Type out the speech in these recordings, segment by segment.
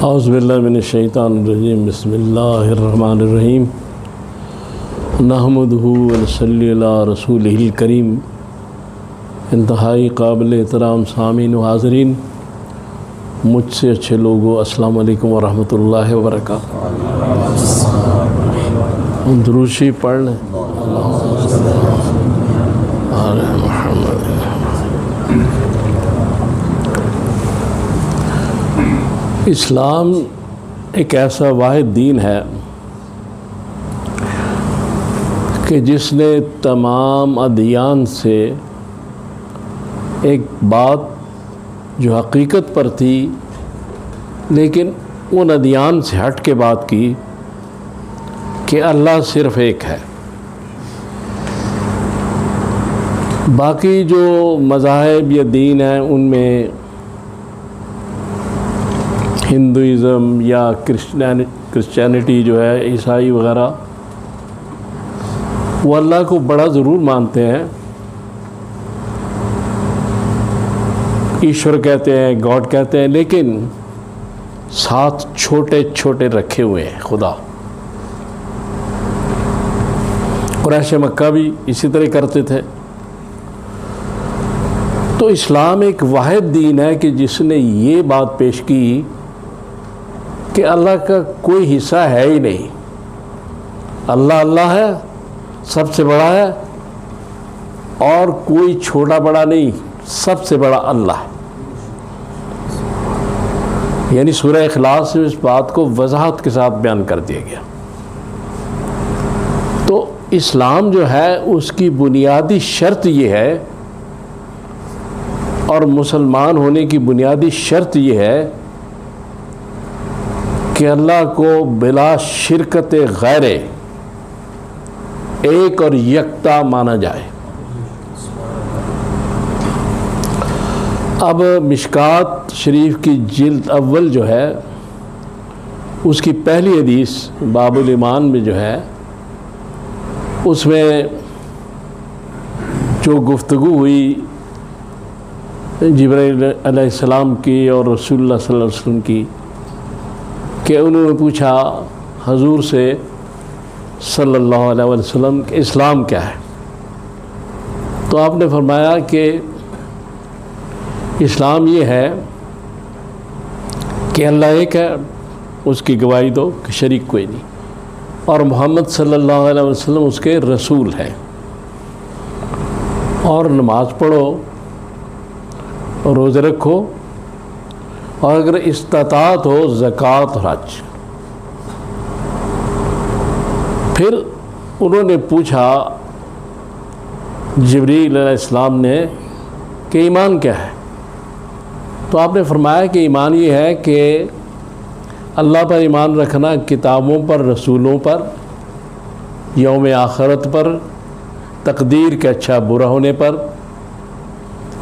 اعوذ باللہ من الشیطان الرجیم بسم اللہ الرحمن الرحیم نحمدہ ونصلی علی رسولہ الکریم۔ انتہائی قابل احترام سامعین و حاضرین، مجھ سے اچھے لوگوں، السلام علیکم ورحمۃ اللہ وبرکاتہ۔ درود شریف پڑھ لیں۔ اسلام ایک ایسا واحد دین ہے کہ جس نے تمام ادیان سے ایک بات جو حقیقت پر تھی لیکن ان ادیان سے ہٹ کے بات کی کہ اللہ صرف ایک ہے۔ باقی جو مذاہب یا دین ہیں ان میں ہندوازم یا کرسچینٹی جو ہے، عیسائی وغیرہ، وہ اللہ کو بڑا ضرور مانتے ہیں، ایشور کہتے ہیں، گاڈ کہتے ہیں، لیکن ساتھ چھوٹے چھوٹے رکھے ہوئے ہیں خدا۔ قریش مکہ بھی اسی طرح کرتے تھے۔ تو اسلام ایک واحد دین ہے کہ جس نے یہ بات پیش کی کہ اللہ کا کوئی حصہ ہے ہی نہیں، اللہ اللہ ہے، سب سے بڑا ہے، اور کوئی چھوٹا بڑا نہیں، سب سے بڑا اللہ ہے۔ یعنی سورہ اخلاص میں اس بات کو وضاحت کے ساتھ بیان کر دیا گیا۔ تو اسلام جو ہے اس کی بنیادی شرط یہ ہے، اور مسلمان ہونے کی بنیادی شرط یہ ہے کہ اللہ کو بلا شرکت غیر ایک اور یکتا مانا جائے۔ اب مشکات شریف کی جلد اول جو ہے اس کی پہلی حدیث باب الایمان میں جو ہے، اس میں جو گفتگو ہوئی جبرائیل علیہ السلام کی اور رسول اللہ صلی اللہ علیہ وسلم کی، کہ انہوں نے پوچھا حضور سے صلی اللہ علیہ وسلم کہ اسلام کیا ہے؟ تو آپ نے فرمایا کہ اسلام یہ ہے کہ اللہ ایک ہے، اس کی گواہی دو کہ شریک کوئی نہیں، اور محمد صلی اللہ علیہ وسلم اس کے رسول ہیں، اور نماز پڑھو، روزے رکھو، اور اگر استطاعت ہو زکوٰۃ اور حج۔ پھر انہوں نے پوچھا جبریل علیہ السلام نے کہ ایمان کیا ہے؟ تو آپ نے فرمایا کہ ایمان یہ ہے کہ اللہ پر ایمان رکھنا، کتابوں پر، رسولوں پر، یوم آخرت پر، تقدیر کے اچھا برا ہونے پر،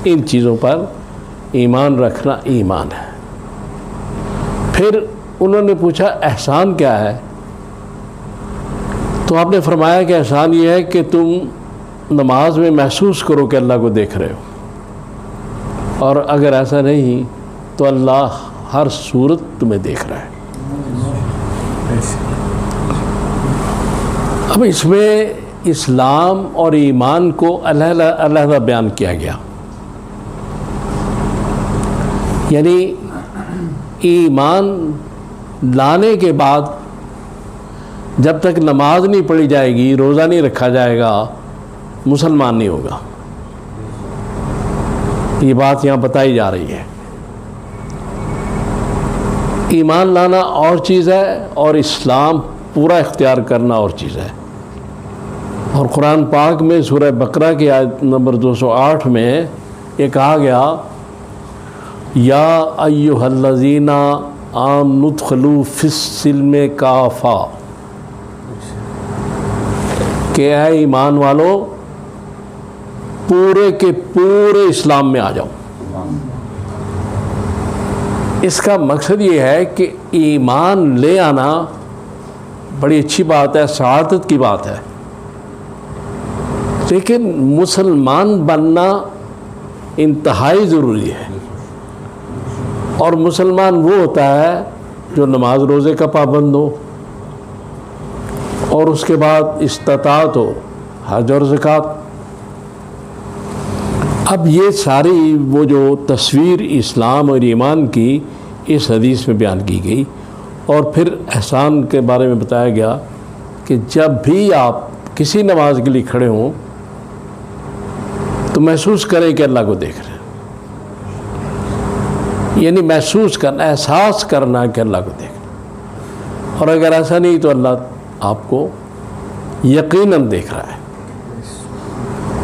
ان چیزوں پر ایمان رکھنا ایمان ہے۔ پھر انہوں نے پوچھا احسان کیا ہے؟ تو آپ نے فرمایا کہ احسان یہ ہے کہ تم نماز میں محسوس کرو کہ اللہ کو دیکھ رہے ہو، اور اگر ایسا نہیں تو اللہ ہر صورت تمہیں دیکھ رہا ہے۔ اب اس میں اسلام اور ایمان کو علیحدہ بیان کیا گیا، یعنی ایمان لانے کے بعد جب تک نماز نہیں پڑھی جائے گی، روزہ نہیں رکھا جائے گا، مسلمان نہیں ہوگا۔ یہ بات یہاں بتائی جا رہی ہے۔ ایمان لانا اور چیز ہے، اور اسلام پورا اختیار کرنا اور چیز ہے۔ اور قرآن پاک میں سورہ بقرہ کی آیت نمبر 208 میں یہ کہا گیا، یا ایھا الذین آمنوا ادخلوا فی السلم کافہ، کہ اے ایمان والو پورے کے پورے اسلام میں آ جاؤ۔ اس کا مقصد یہ ہے کہ ایمان لے آنا بڑی اچھی بات ہے، سعادت کی بات ہے، لیکن مسلمان بننا انتہائی ضروری ہے۔ اور مسلمان وہ ہوتا ہے جو نماز روزے کا پابند ہو، اور اس کے بعد استطاعت ہو حج اور زکوٰۃ۔ اب یہ ساری وہ جو تصویر اسلام اور ایمان کی اس حدیث میں بیان کی گئی، اور پھر احسان کے بارے میں بتایا گیا کہ جب بھی آپ کسی نماز کے لیے کھڑے ہوں تو محسوس کریں کہ اللہ کو دیکھ رہے ہیں، یعنی محسوس کرنا، احساس کرنا کہ اللہ کو دیکھ رہے ہیں۔ اور اگر ایسا نہیں تو اللہ آپ کو یقیناً دیکھ رہا ہے،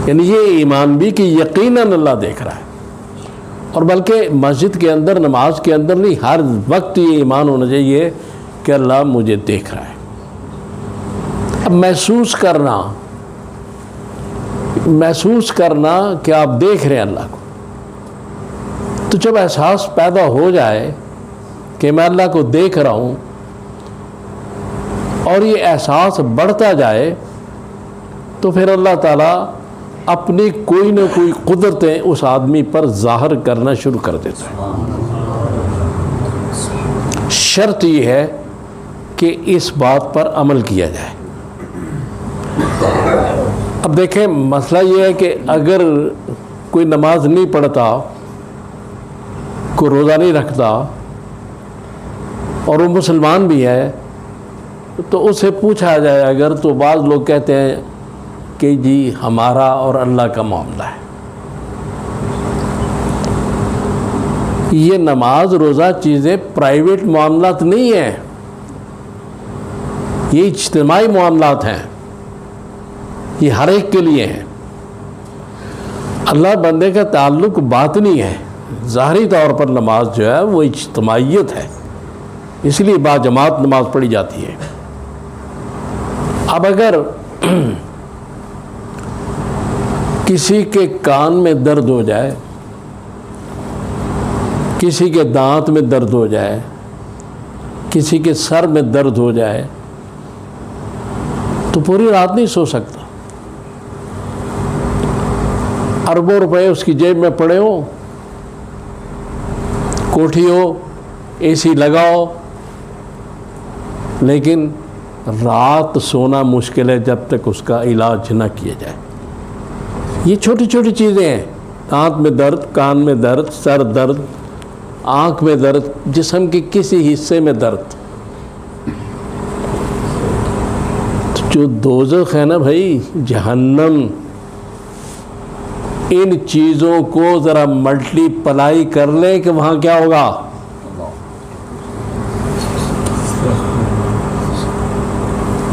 یعنی یہ ایمان بھی کہ یقیناً اللہ دیکھ رہا ہے۔ اور بلکہ مسجد کے اندر، نماز کے اندر نہیں، ہر وقت یہ ایمان ہونا چاہیے کہ اللہ مجھے دیکھ رہا ہے۔ اب محسوس کرنا کہ آپ دیکھ رہے ہیں اللہ کو، تو جب احساس پیدا ہو جائے کہ میں اللہ کو دیکھ رہا ہوں، اور یہ احساس بڑھتا جائے، تو پھر اللہ تعالیٰ اپنی کوئی نہ کوئی قدرتیں اس آدمی پر ظاہر کرنا شروع کر دیتا ہے۔ شرط یہ ہے کہ اس بات پر عمل کیا جائے۔ اب دیکھیں، مسئلہ یہ ہے کہ اگر کوئی نماز نہیں پڑھتا، کوئی روزہ نہیں رکھتا، اور وہ مسلمان بھی ہے، تو اس سے پوچھا جائے اگر، تو بعض لوگ کہتے ہیں کہ جی ہمارا اور اللہ کا معاملہ ہے۔ یہ نماز روزہ چیزیں پرائیویٹ معاملات نہیں ہیں، یہ اجتماعی معاملات ہیں، یہ ہر ایک کے لیے ہیں۔ اللہ بندے کا تعلق باطنی ہے، ظاہری طور پر نماز جو ہے وہ اجتماعیت ہے، اس لیے باجماعت نماز پڑھی جاتی ہے۔ اب اگر کسی کے کان میں درد ہو جائے، کسی کے دانت میں درد ہو جائے، کسی کے سر میں درد ہو جائے، تو پوری رات نہیں سو سکتا۔ اربوں روپے اس کی جیب میں پڑے ہوں، کوٹھی ہو، اے سی لگاؤ، لیکن رات سونا مشکل ہے جب تک اس کا علاج نہ کیا جائے۔ یہ چھوٹی چھوٹی چیزیں ہیں، دانت میں درد، کان میں درد، سر درد، آنکھ میں درد، جسم کے کسی حصے میں درد۔ جو دوزخ ہے نا بھائی، جہنم، ان چیزوں کو ذرا ملٹی پلائی کر لیں کہ وہاں کیا ہوگا۔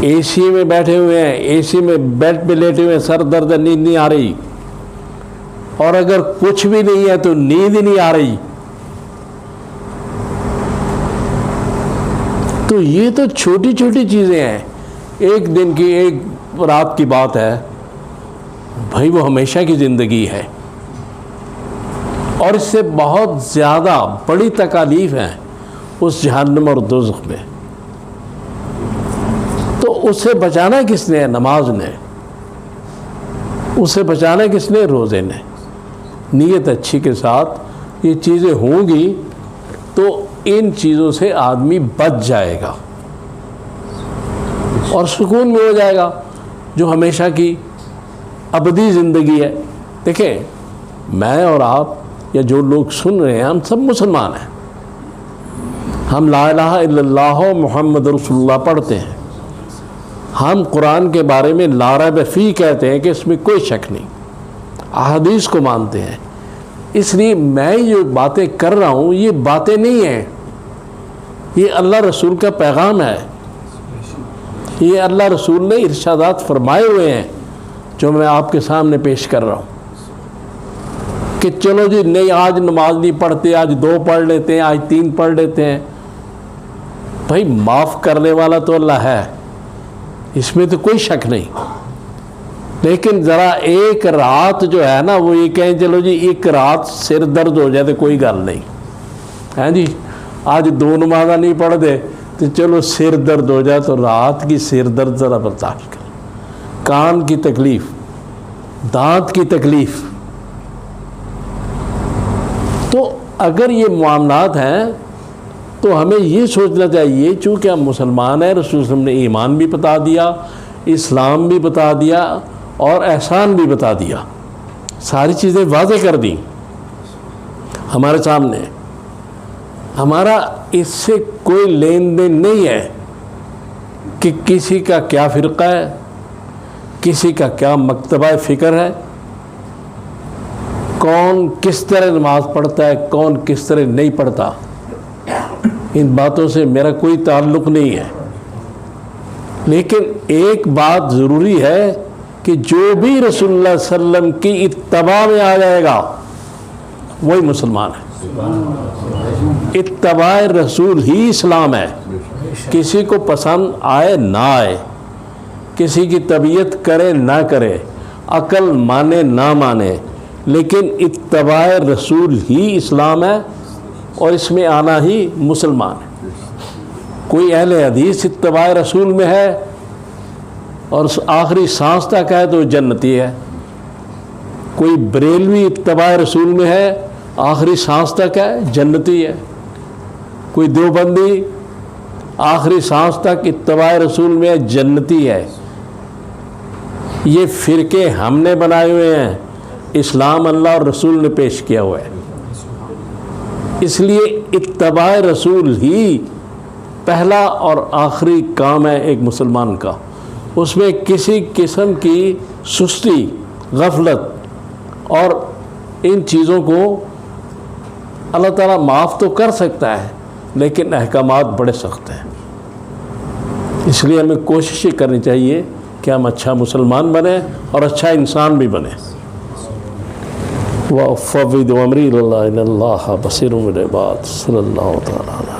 اے سی میں بیٹھے ہوئے ہیں، اے سی میں بیڈ پہ لیٹے ہوئے ہیں، سر درد ہے، نیند نہیں آ رہی، اور اگر کچھ بھی نہیں ہے تو نیند ہی نہیں آ رہی۔ تو یہ تو چھوٹی چھوٹی چیزیں ہیں، ایک دن کی، ایک رات کی بات ہے بھائی، وہ ہمیشہ کی زندگی ہے، اور اس سے بہت زیادہ بڑی تکالیف ہیں اس جہنم اور دوزخ میں۔ تو اس سے بچانا کس نے؟ نماز نے۔ اس سے بچانا کس نے؟ روزے نے۔ نیت اچھی کے ساتھ یہ چیزیں ہوں گی تو ان چیزوں سے آدمی بچ جائے گا اور سکون میں ہو جائے گا، جو ہمیشہ کی ابدی زندگی ہے۔ دیکھیں، میں اور آپ یا جو لوگ سن رہے ہیں، ہم سب مسلمان ہیں، ہم لا الہ الا اللہ محمد رسول اللہ پڑھتے ہیں، ہم قرآن کے بارے میں لا ریب فیہ کہتے ہیں کہ اس میں کوئی شک نہیں، احادیث کو مانتے ہیں۔ اس لیے میں جو باتیں کر رہا ہوں یہ باتیں نہیں ہیں، یہ اللہ رسول کا پیغام ہے، یہ اللہ رسول نے ارشادات فرمائے ہوئے ہیں جو میں آپ کے سامنے پیش کر رہا ہوں کہ چلو جی نہیں، آج نماز نہیں پڑھتے، آج 2 پڑھ لیتے ہیں، آج 3 پڑھ لیتے ہیں۔ بھائی معاف کرنے والا تو اللہ ہے، اس میں تو کوئی شک نہیں، لیکن ذرا ایک رات جو ہے نا، وہ یہ کہیں چلو جی ایک رات سر درد ہو جائے تو کوئی گل نہیں ہے جی، آج 2 نمازیں نہیں پڑھ دے تو چلو سر درد ہو جائے، تو رات کی سر درد ذرا برداشت کر، کان کی تکلیف، دانت کی تکلیف۔ تو اگر یہ معاملات ہیں تو ہمیں یہ سوچنا چاہیے چونکہ ہم مسلمان ہیں، رسول صلی اللہ علیہ وسلم نے ایمان بھی بتا دیا، اسلام بھی بتا دیا اور احسان بھی بتا دیا، ساری چیزیں واضح کر دیں ہمارے سامنے. ہمارا اس سے کوئی لین دین نہیں ہے کہ کسی کا کیا فرقہ ہے، کسی کا کیا مکتبہ فکر ہے، کون کس طرح نماز پڑھتا ہے، کون کس طرح نہیں پڑھتا. ان باتوں سے میرا کوئی تعلق نہیں ہے. لیکن ایک بات ضروری ہے کہ جو بھی رسول اللہ صلی اللہ علیہ وسلم کی اتباع میں آ جائے گا وہی مسلمان ہے. اتباع رسول ہی اسلام ہے. کسی کو پسند آئے نہ آئے، کسی کی طبیعت کرے نہ کرے، عقل مانے نہ مانے، لیکن اتباع رسول ہی اسلام ہے اور اس میں آنا ہی مسلمان ہے. کوئی اہل حدیث اتباع رسول میں ہے اور آخری سانس تک ہے تو جنتی ہے. کوئی بریلوی اتباع رسول میں ہے، آخری سانس تک ہے، جنتی ہے. کوئی دیوبندی آخری سانس تک اتباع رسول میں ہے، جنتی ہے. یہ فرقے ہم نے بنائے ہوئے ہیں، اسلام اللہ اور رسول نے پیش کیا ہوا ہے. اس لیے اتباع رسول ہی پہلا اور آخری کام ہے ایک مسلمان کا. اس میں کسی قسم کی سستی، غفلت اور ان چیزوں کو اللہ تعالیٰ معاف تو کر سکتا ہے لیکن احکامات بڑے سخت ہیں. اس لیے ہمیں کوشش یہ کرنی چاہیے کہ ہم اچھا مسلمان بنیں اور اچھا انسان بھی بنیں. وَأُفَوِّضُ أَمْرِي إِلَى اللَّهِ إِنَّ اللَّهَ بَصِيرٌ بِالْعِبَادِ صلی اللہ تعالیٰ.